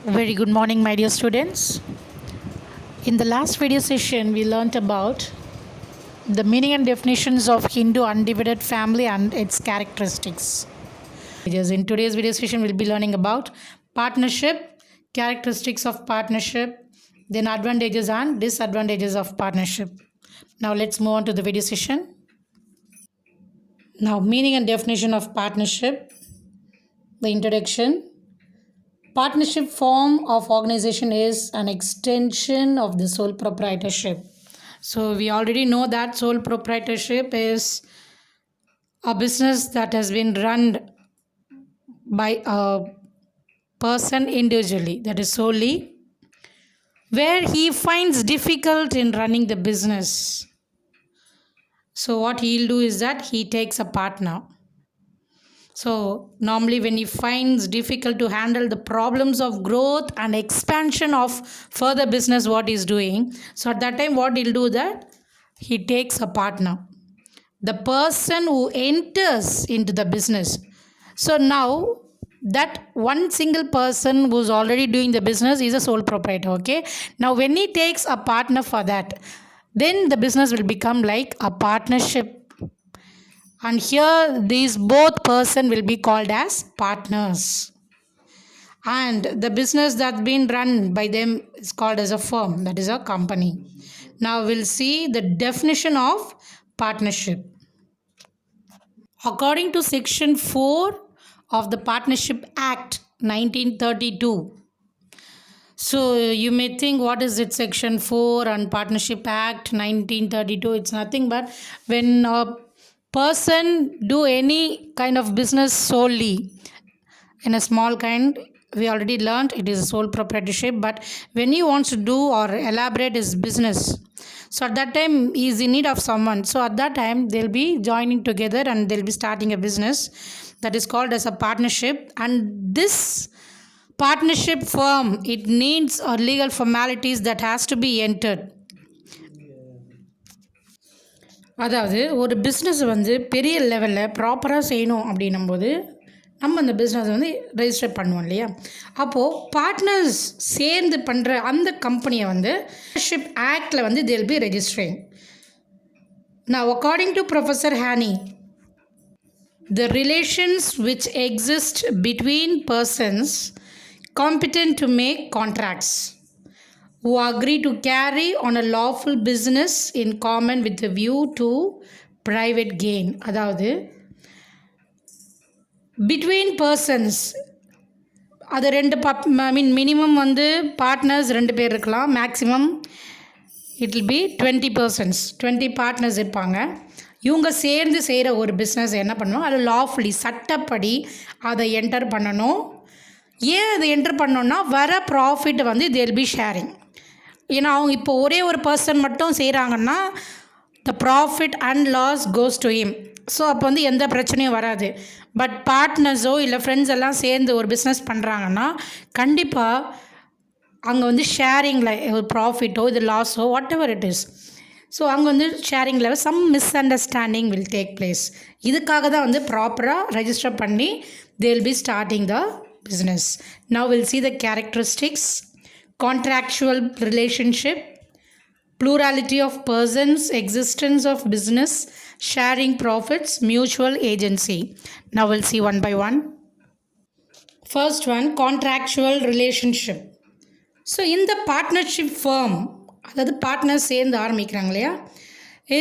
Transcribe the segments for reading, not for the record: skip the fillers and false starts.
Very good morning, my dear students. In the last video session, we learnt about the meaning and definitions of Hindu undivided family and its characteristics. In today's video session, we'll be learning about partnership, characteristics of partnership, then advantages and disadvantages of partnership. Now, let's move on to the video session. Now, meaning and definition of partnership, the introduction. Partnership form of organization is an extension of the sole proprietorship. So we already know that sole proprietorship is a business that has been run by a person individually, that is solely, where he finds difficult in running the business. So what he'll do is that he takes a partner. So normally when he finds difficult to handle the problems of growth and expansion of further business what he's doing, so at that time what he'll do that he takes a partner, the person who enters into the business. So now that one single person who's already doing the business is a sole proprietor. Okay, now when he takes a partner for that, then the business will become like a partnership. And here these both person will be called as partners. And the business that's been run by them is called as a firm, that is a company. Now we'll see the definition of partnership. According to section 4 of the Partnership Act 1932. So you may think, what is it, section 4 and Partnership Act 1932? It's nothing but when a person do any kind of business solely in a small kind, we already learned it is a sole proprietorship, but when he wants to do or elaborate his business, so at that time he is in need of someone, so at that time they'll be joining together and they'll be starting a business that is called as a partnership. And this partnership firm, it needs legal formalities that has to be entered. அதாவது ஒரு business வந்து பெரிய லெவலில் ப்ராப்பராக செய்யணும் அப்படின்னும்போது நம்ம அந்த பிஸ்னஸ் வந்து ரெஜிஸ்டர் பண்ணுவோம் இல்லையா. அப்போது பார்ட்னர்ஸ் சேர்ந்து பண்ணுற அந்த கம்பெனியை வந்து பார்ட்னர்ஷிப் ஆக்டில் வந்து they'll be registering. Now according to Professor Hani, the relations which exist between persons competent to make contracts who agree to carry on a lawful business in common with a view to private gain. அதாவது between persons, அது ரெண்டு minimum வந்து partners 2 பேர் இருக்கலாம், maximum it will B 20 persons, 20 partners இருப்பாங்க. இவங்க சேர்ந்து செய்கிற ஒரு பிஸ்னஸ் என்ன பண்ணுவோம், அது லாஃபுல்லி சட்டப்படி அதை என்டர் பண்ணணும். ஏன் அதை என்டர் பண்ணோன்னா வர ப்ராஃபிட் வந்து தேல் பி ஷேரிங். ஏன்னா அவங்க இப்போ ஒரே ஒரு பர்சன் மட்டும் செய்கிறாங்கன்னா the profit and loss goes to him. So அப்போ வந்து எந்த பிரச்சனையும் வராது. பட் பார்ட்னர்ஸோ இல்லை ஃப்ரெண்ட்ஸ் எல்லாம் சேர்ந்து ஒரு பிஸ்னஸ் பண்ணுறாங்கன்னா கண்டிப்பாக அங்கே வந்து ஷேரிங்கில் ஒரு ப்ராஃபிட்டோ இது லாஸோ whatever it is, so அங்கே வந்து sharing level some misunderstanding will take place. இதுக்காக தான் வந்து ப்ராப்பராக ரெஜிஸ்டர் பண்ணி they will be starting the business. Now we'll see the characteristics. Contractual relationship, plurality of persons, existence of business, sharing profits, mutual agency. Now we'll see one by one. First one, contractual relationship. So in the partnership firm, அதாவது partners சேர்ந்து ஆரம்பிக்கிறாங்க இல்லையா,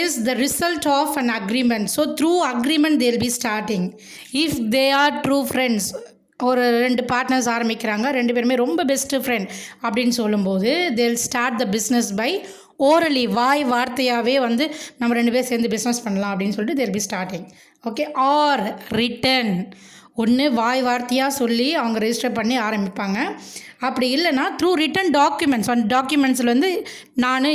is the result of an agreement. So through agreement they will be starting. If they are true friends, ஒரு 2 partners ஆரம்பிக்கிறாங்க, 2 பேருமே ரொம்ப best friend அப்படின்னு சொல்லும்போது they'll start the business by orally, வார்த்தையாகவே வந்து நம்ம 2 பேர் சேர்ந்து பிஸ்னஸ் பண்ணலாம் அப்படின்னு சொல்லிட்டு they'll be starting. Okay, or written, ஒன்று வார்த்தையாக சொல்லி அவங்க ரெஜிஸ்டர் பண்ணி ஆரம்பிப்பாங்க. அப்படி இல்லைனா த்ரூ ரிட்டன் டாக்குமெண்ட்ஸ், அந்த டாக்குமெண்ட்ஸில் வந்து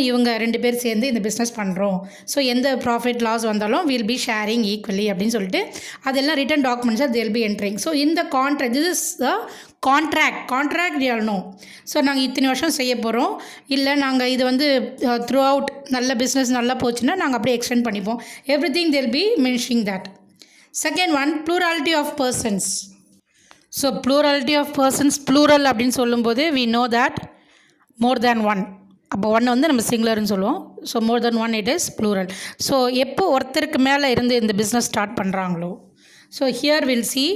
இவங்க 2 பேர் சேர்ந்து இந்த பிஸ்னஸ் பண்ணுறோம், ஸோ எந்த ப்ராஃபிட் லாஸ் வந்தாலும் வில் பி ஷேரிங் ஈக்குவலி அப்படின்னு சொல்லிட்டு அதெல்லாம் ரிட்டன் டாக்குமெண்ட்ஸாக தேல் பி என்ட்ரிங். ஸோ இந்த contract, this is the contract real no. So நாங்கள் இத்தனை வருஷம் செய்ய போகிறோம், இல்லை நாங்கள் இது வந்து த்ரூ அவுட் நல்ல பிஸ்னஸ் நல்லா போச்சுன்னா நாங்கள் அப்படியே எக்ஸ்டெண்ட் பண்ணிப்போம். Everything they'll be mentioning that. Second one, plurality of persons. So plurality of persons plural அப்படின்னு சொல்லும்போது we know that more than one. அப்போ ஒன்று வந்து நம்ம சிங்குலர்னு சொல்லுவோம். So more than one it is plural. So எப்போ ஒருத்தருக்கு மேலே இருந்து இந்த பிஸ்னஸ் ஸ்டார்ட் பண்ணுறாங்களோ, so here will see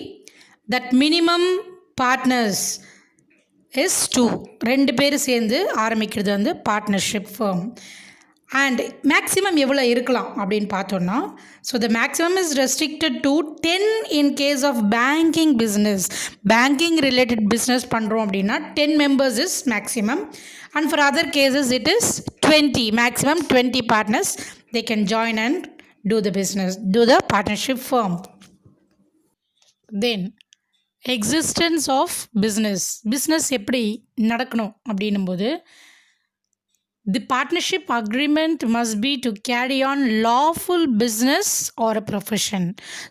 that minimum partners is 2. 2 பேர் சேர்ந்து ஆரம்பிக்கிறது வந்து பார்ட்னர்ஷிப் firm. அண்ட் மேக்ஸிமம் எவ்வளோ இருக்கலாம் அப்படின்னு பார்த்தோன்னா, so the maximum is restricted to 10 in case of banking business. Banking related business பண்ணுறோம் அப்படின்னா 10 members is maximum. And for other cases it is 20, maximum 20 partners they can join and do the business, do the partnership firm. Then existence of business எப்படி நடக்கணும் அப்படின்னும்போது, the partnership agreement must be to carry on lawful business or a profession.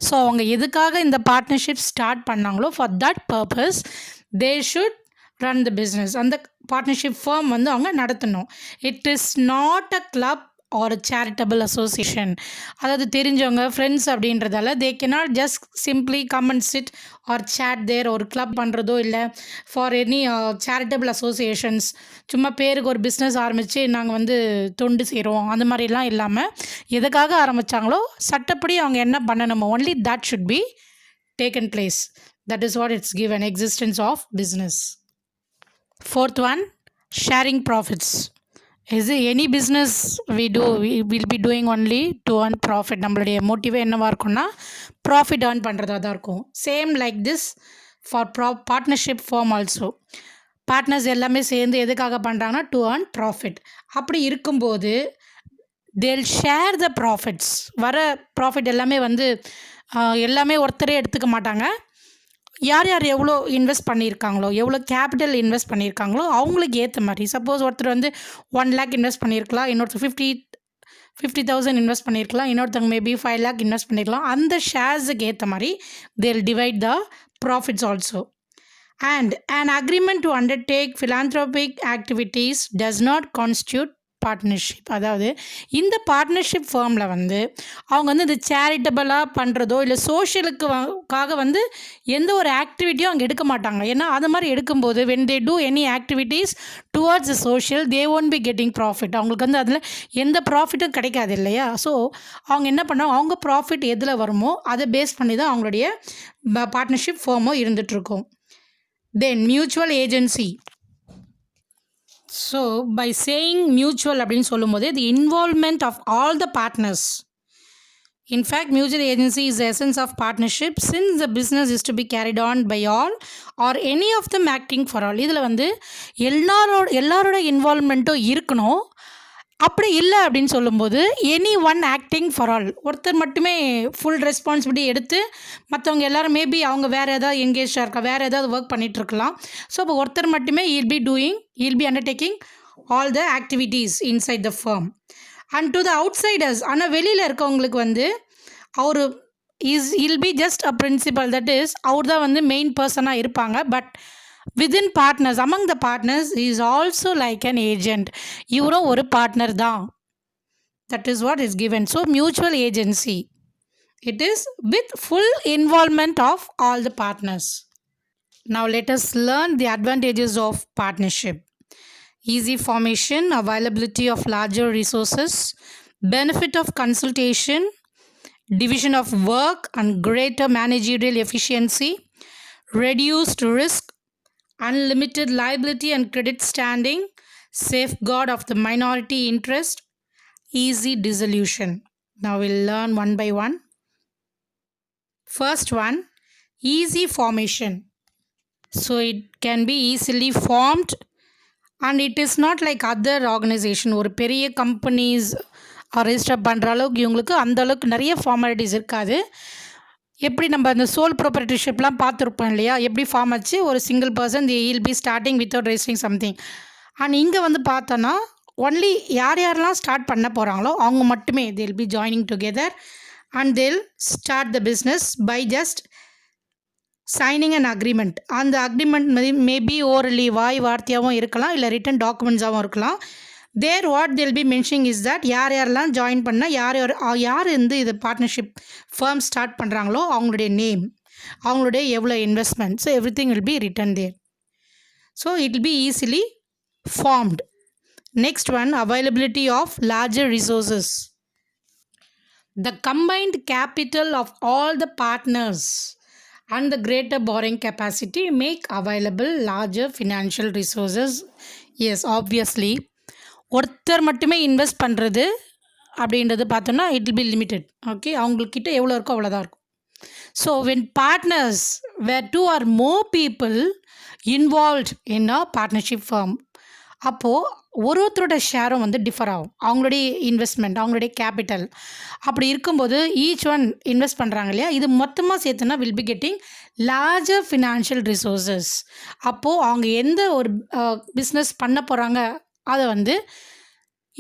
So அவங்க எதுக்காக இந்த partnership start பண்ணாங்களோ for that purpose they should run the business. அந்த partnership firm வந்து அவங்க நடத்தணும். It is not a club or a charitable association. அதாவது தெரிஞ்சவங்க ஃப்ரெண்ட்ஸ் அப்படின்றதால they cannot just simply come and sit or chat there. ஒரு club பண்ணுறதோ இல்லை ஃபார் எனி சேரிட்டபிள் அசோசியேஷன்ஸ் சும்மா பேருக்கு ஒரு பிஸ்னஸ் ஆரம்பித்து நாங்கள் வந்து தொண்டு செய்கிறோம் அந்த மாதிரிலாம் இல்லாமல் எதுக்காக ஆரம்பித்தாங்களோ சட்டப்படி அவங்க என்ன பண்ணணுமோ only that should be taken place. That is what it's given, existence of business. Fourth one, sharing profits. Is it any business we do, we will be doing only to earn profit. நம்மளுடைய மோட்டிவே என்னவாக இருக்கும்னா profit earn பண்ணுறதா தான் இருக்கும். Same like this for partnership firm also. Partners எல்லாமே சேர்ந்து எதுக்காக பண்ணுறாங்கன்னா டு earn ப்ராஃபிட். அப்படி இருக்கும்போது they'll share the profits. வர ப்ராஃபிட் எல்லாமே வந்து எல்லாமே ஒருத்தரே எடுத்துக்க மாட்டாங்க. யார் யார் எவ்வளோ இன்வெஸ்ட் பண்ணியிருக்காங்களோ, எவ்வளோ கேபிட்டல் இன்வெஸ்ட் பண்ணியிருக்காங்களோ அவங்களுக்கு ஏற்ற மாதிரி. சப்போஸ் ஒருத்தர் வந்து 1 lakh இன்வெஸ்ட் பண்ணியிருக்கலாம், இன்னொருத்தர் 50,000 இன்வெஸ்ட் பண்ணியிருக்கலாம், இன்னொருத்தவங்க மேபி 5 lakh இன்வெஸ்ட் பண்ணியிருக்கலாம். அந்த ஷேர்ஸுக்கு ஏற்ற மாதிரி they'll divide the profits also. And an agreement to undertake philanthropic activities does not constitute partnership. அதாவது இந்த பார்ட்னர்ஷிப் ஃபார்மில் வந்து அவங்க வந்து இந்த சேரிட்டபிளாக பண்ணுறதோ இல்லை சோஷியலுக்காக வந்து எந்த ஒரு ஆக்டிவிட்டியும் அவங்க எடுக்க மாட்டாங்க. ஏன்னா அது மாதிரி எடுக்கும்போது when they do any activities towards the social they won't be getting profit. அவங்களுக்கு வந்து அதில் எந்த ப்ராஃபிட்டும் கிடைக்காது இல்லையா. ஸோ அவங்க என்ன பண்ணாங்க, அவங்க ப்ராஃபிட் எதில் வருமோ அதை பேஸ் பண்ணி தான் அவங்களுடைய பார்ட்னர்ஷிப் ஃபார்மோ இருந்துகிட்ருக்கும். Then mutual agency. So by saying mutual அப்படின்னு சொல்லும்போது the involvement of all the partners. In fact mutual agency is the essence of partnership since the business is to be carried on by all or any of them acting for all. இதில் வந்து எல்லாரோட இன்வால்வ்மெண்ட்டும் இருக்கணும். அப்படி இல்லை அப்படின்னு சொல்லும்போது any one acting for all, ஒருத்தர் மட்டுமே ஃபுல் ரெஸ்பான்சிபிலிட்டி எடுத்து மற்றவங்க எல்லோரும் மேபி அவங்க வேறு ஏதாவது எங்கேஜாக இருக்கா, வேறு ஏதாவது ஒர்க் பண்ணிகிட்ருக்கலாம். ஸோ அப்போ ஒருத்தர் மட்டுமே he'll be undertaking all the activities inside the firm. And to the outsiders, ஆனால் வெளியில் இருக்கவங்களுக்கு வந்து அவர் he'll be just a principal, that is அவர் தான் வந்து மெயின் பர்சனாக இருப்பாங்க. But within partners, among the partners he is also like an agent. இவரும் ஒரு பார்ட்னர் தான். That is what is given. So mutual agency, it is with full involvement of all the partners. Now let us learn the advantages of partnership. Easy formation, availability of larger resources, benefit of consultation, division of work and greater managerial efficiency, reduced risk, unlimited liability and credit standing, safeguard of the minority interest, easy dissolution. Now we'll learn one by one. First one, easy formation. So it can be easily formed and it is not like other organization. ஒரு பெரிய companies register பண்ணுற அளவுக்கு இவங்களுக்கு அந்த அளவுக்கு நிறைய formalities இருக்காது. எப்படி நம்ம அந்த சோல் ப்ராப்பர்ட்டிஷிப்லாம் பார்த்துருப்போம் இல்லையா, எப்படி ஃபார்ம் ஆச்சு ஒரு single person he'll be starting without registering something. And இங்கே வந்து பார்த்தோன்னா ஒன்லி யாரெல்லாம் ஸ்டார்ட் பண்ண போகிறாங்களோ அவங்க மட்டுமே they'll be joining together and they'll start the business by just signing an agreement. அந்த அக்ரிமெண்ட் மேபி ஓரலி வார்த்தையாகவும் இருக்கலாம், இல்லை ரிட்டன் டாக்குமெண்ட்ஸாகவும் இருக்கலாம். There what they'll be mentioning is that யாரெல்லாம் ஜாயின் பண்ணால் யார் வந்து இது பார்ட்னர்ஷிப் ஃபர்ம் ஸ்டார்ட் பண்ணுறாங்களோ அவங்களுடைய நேம், அவங்களுடைய எவ்வளோ investment, so everything will be written there. So it will be easily formed. Next one, availability of larger resources. The combined capital of all the partners and the greater borrowing capacity make available larger financial resources. Yes, obviously ஒருத்தர் மட்டுமே invest பண்ணுறது அப்படின்றது பார்த்தோன்னா it will be limited. Okay, அவங்கக்கிட்ட எவ்வளோ இருக்கோ அவ்வளோதான் இருக்கும். So when partners were 2 or more people involved in a partnership firm, அப்போது ஒருத்தரோட ஷேரும் வந்து டிஃபர் ஆகும். அவங்களுடைய இன்வெஸ்ட்மெண்ட், அவங்களுடைய கேபிட்டல் அப்படி இருக்கும்போது ஈச் ஒன் இன்வெஸ்ட் பண்ணுறாங்க இல்லையா, இது மொத்தமாக சேர்த்துனா will be getting larger financial resources. அப்போது அவங்க எந்த ஒரு பிஸ்னஸ் பண்ண போகிறாங்க அதை வந்து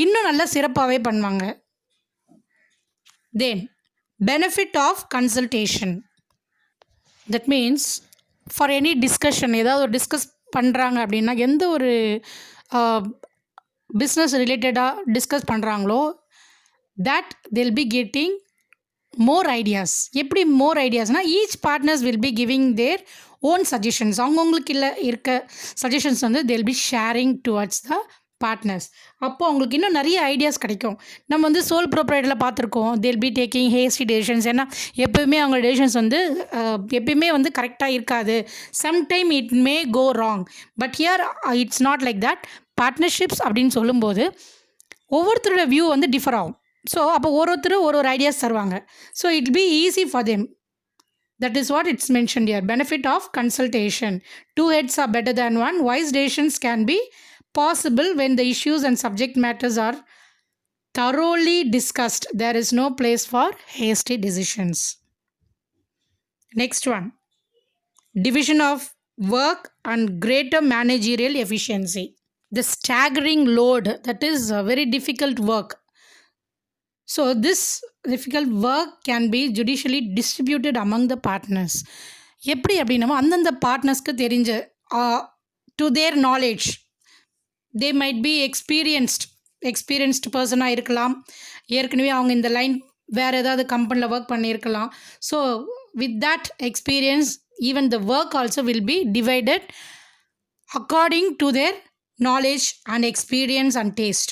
இன்னும் நல்லா சிறப்பாகவே பண்ணுவாங்க. Then benefit of consultation. That means for any discussion, ஏதாவது ஒரு டிஸ்கஸ் பண்ணுறாங்க அப்படின்னா, எந்த ஒரு பிஸ்னஸ் ரிலேட்டடாக டிஸ்கஸ் பண்ணுறாங்களோ that they'll be getting more ideas. எப்படி மோர் ஐடியாஸ்னால் each partners will be giving their own suggestions. அவங்கவுங்களுக்கு இருக்க சஜஷன்ஸ் வந்து they'll be sharing towards the partners. அப்போது அவங்களுக்கு இன்னும் நிறைய ஐடியாஸ் கிடைக்கும். நம்ம வந்து சோல் ப்ரொப்ரைட்டரில் பார்த்துருக்கோம், they'll be taking hasty decisions. ஏன்னா எப்போயுமே அவங்க டெசிஷன்ஸ் வந்து எப்பயுமே வந்து கரெக்டாக இருக்காது. Sometime it may go wrong, but here it's not like that. Partnerships அப்படின்னு சொல்லும்போது ஒவ்வொருத்தரோட வியூ வந்து டிஃபர் ஆகும். ஸோ அப்போ ஒருத்தர் ஒரு ஐடியாஸ் தருவாங்க. So it be easy for them. That is what it's mentioned here. Benefit of consultation. 2 heads are better than 1. Wise decisions can be possible when the issues and subject matters are thoroughly discussed. There is no place for hasty decisions. Next one, division of work and greater managerial efficiency. The staggering load, that is a very difficult work. So this difficult work can be judicially distributed among the partners. எப்படி அப்படின்னா அந்தந்த பார்ட்னர்ஸ்க்கு தெரிஞ்ச to their knowledge, they might be experienced பர்சனாக இருக்கலாம், ஏற்கனவே அவங்க இந்த line வேறு ஏதாவது கம்பெனியில் ஒர்க் பண்ணியிருக்கலாம். So with that experience even the work also will be divided according to their knowledge and experience and taste.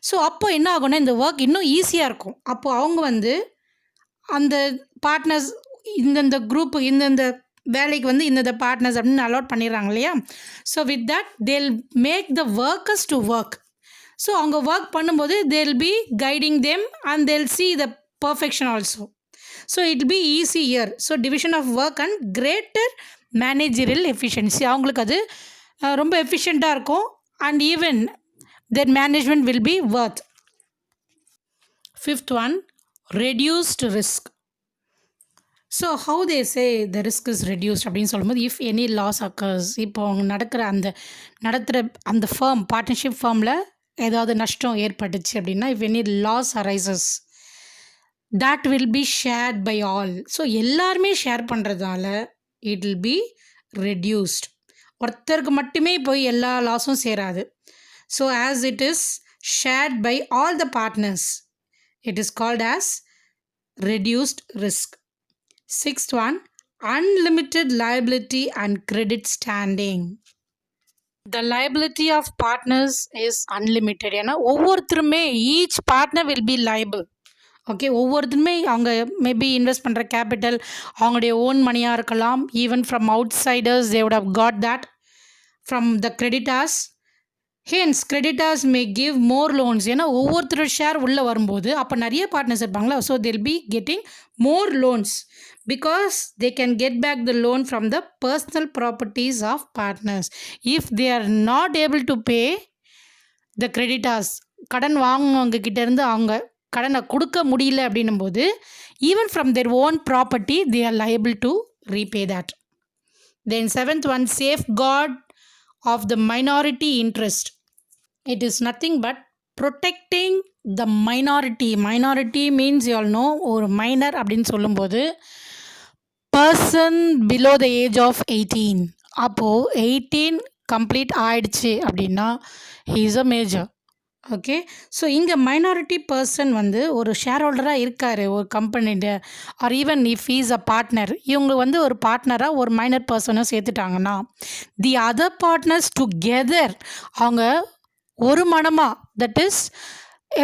So அப்போ என்ன ஆகும்னா இந்த ஒர்க் இன்னும் ஈஸியாக இருக்கும். அப்போது அவங்க வந்து அந்த பார்ட்னர்ஸ் இந்தந்த குரூப் இந்தந்த வேலைக்கு வந்து இந்தந்த பார்ட்னர்ஸ் அப்படின்னு அலாட் பண்ணிடுறாங்க இல்லையா. So with that they'll make the workers to work. So அவங்க ஒர்க் பண்ணும்போது they'll be guiding them and they'll see the perfection also. So it be easy here. So division of work and greater managerial efficiency. அவங்களுக்கு அது ரொம்ப எஃபிஷியண்ட்டாக இருக்கும் and even their management will be worth. Fifth one, reduced risk. So how they say the risk is reduced அப்படின்னு சொல்லும்போது if any loss occurs, இப்போ அவங்க நடத்துகிற அந்த firm பார்ட்னர்ஷிப் ஃபார்மில் ஏதாவது நஷ்டம் ஏற்பட்டுச்சு அப்படின்னா if any loss arises, that will be shared by all. So எல்லாருமே ஷேர் பண்ணுறதால it will be reduced. ஒருத்தருக்கு மட்டுமே போய் எல்லா லாஸும் சேராது. So as it is shared by all the partners, it is called as reduced risk. Sixth one, unlimited liability and credit standing. The liability of partners is unlimited. ஏன்னா ஒவ்வொருத்தருமே each partner will be liable. Okay, ஒவ்வொருத்தருமே அவங்க maybe invest பண்ணுற capital அவங்களுடைய own மணியாக இருக்கலாம். Even from outsiders they would have got that from the creditors. Hence creditors May give more loans. ஏன்னா ஒவ்வொருத்தரோட ஷேர் உள்ளே வரும்போது அப்போ நிறைய பார்ட்னர்ஸ் இருப்பாங்களா. So they'll be getting more loans because they can get back the loan from the personal properties of partners. If they are not able to pay the creditors, கடன் வாங்குவவங்க கிட்டேருந்து அவங்க கடனை கொடுக்க முடியல அப்படின்னும் போது even from their own property they are liable to repay that. Then seventh one, safeguard of the minority interest. It is nothing but protecting the minority. Minority means you all know ஒரு minor அப்படின்னு சொல்லும்போது person below the age of 18. அப்போது 18 complete ஆயிடுச்சு அப்படின்னா he is a major. Okay. So இங்கே minority person வந்து ஒரு share ஹோல்டராக இருக்கார் ஒரு கம்பெனியில், R even if is a partner, இவங்க வந்து ஒரு பார்ட்னராக ஒரு மைனர் பர்சனை சேர்த்துட்டாங்கன்னா, தி அதர் பார்ட்னர்ஸ் டுகெதர் அவங்க ஒரு மனமாக, that is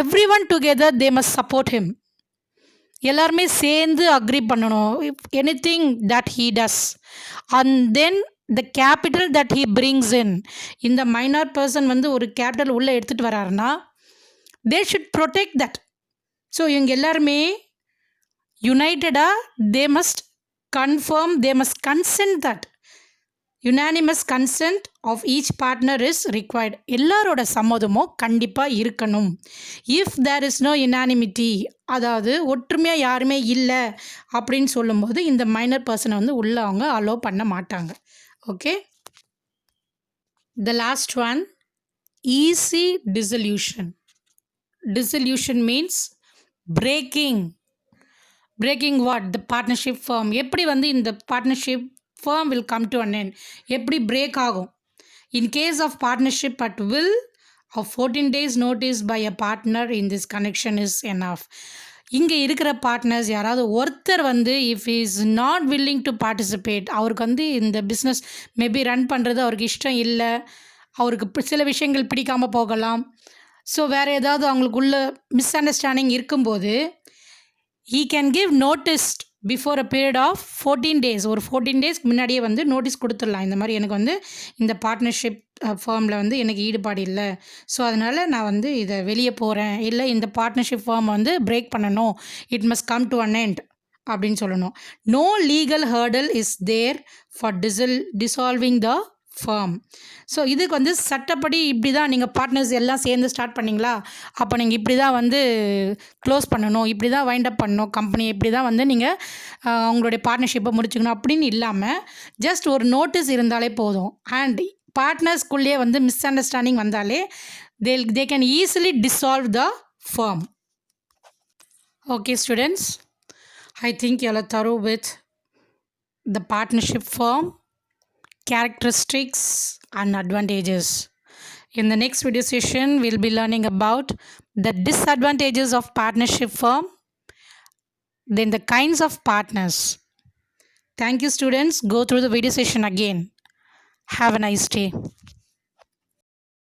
every one together they must support him. எல்லாருமே சேர்ந்து அக்ரி பண்ணணும். Anything that he does and then the capital that he brings இன், இந்த மைனர் பர்சன் வந்து ஒரு கேபிட்டல் உள்ளே எடுத்துகிட்டு வராருன்னா they should protect that. So இவங்க எல்லாருமே யுனைட்டடாக they must confirm, they must consent that unanimous consent of each partner is required. எல்லாரோட சம்மதமும் கண்டிப்பாக இருக்கணும். If there is no unanimity, அதாவது ஒற்றுமையாக யாருமே இல்லை அப்படின்னு சொல்லும்போது இந்த மைனர் பர்சனை வந்து உள்ளே அவங்க அலோவ் பண்ண மாட்டாங்க. Okay. The last one, easy dissolution. Dissolution means breaking. Breaking what? The partnership firm. எப்படி வந்து இந்த partnership firm will come to an end, எப்படி பிரேக் ஆகும்? In case of partnership at will, of 14 days notice by a partner in this connection is enough. இங்கே இருக்கிற partners யாராவது ஒருத்தர் வந்து if is not willing to participate, அவருக்கு வந்து இந்த பிஸ்னஸ் மேபி ரன் பண்ணுறது அவருக்கு இஷ்டம் இல்லை, அவருக்கு சில விஷயங்கள் பிடிக்காமல் போகலாம், ஸோ வேறு ஏதாவது அவங்களுக்குள்ள மிஸ் அண்டர்ஸ்டாண்டிங் இருக்கும்போது he can give notice before a period of 14 days. ஒரு 14 டேஸ்க்கு முன்னாடியே வந்து நோட்டீஸ் கொடுத்துடலாம். இந்த மாதிரி எனக்கு வந்து இந்த பார்ட்னர்ஷிப் ஃபார்மில் வந்து எனக்கு ஈடுபாடு இல்லை, ஸோ அதனால் நான் வந்து இதை வெளியே போகிறேன், இல்லை இந்த பார்ட்னர்ஷிப் ஃபார்ம் வந்து பிரேக் பண்ணணும், it must come to an end அப்படின்னு சொல்லணும். No legal hurdle is there for dissolving the form. So இதுக்கு வந்து சட்டப்படி இப்படி தான் நீங்கள் பார்ட்னர்ஸ் எல்லாம் சேர்ந்து ஸ்டார்ட் பண்ணிங்களா, அப்போ நீங்கள் இப்படி தான் வந்து க்ளோஸ் பண்ணணும், இப்படி தான் வைண்ட் அப் பண்ணணும் கம்பெனி, இப்படி தான் வந்து நீங்கள் உங்களுடைய பார்ட்னர்ஷிப்பை முடிச்சுக்கணும் அப்படின்னு இல்லாமல் ஜஸ்ட் ஒரு நோட்டீஸ் இருந்தாலே போதும். அண்ட் பார்ட்னர்ஸ்குள்ளேயே வந்து மிஸ் அண்டர்ஸ்டாண்டிங் வந்தாலே they can easily dissolve the firm. Okay students, I think you are thorough with the partnership firm, characteristics and advantages. In the next video session, we'll be learning about the disadvantages of partnership firm, then the kinds of partners. Thank you students. Go through the video session again. Have a nice day.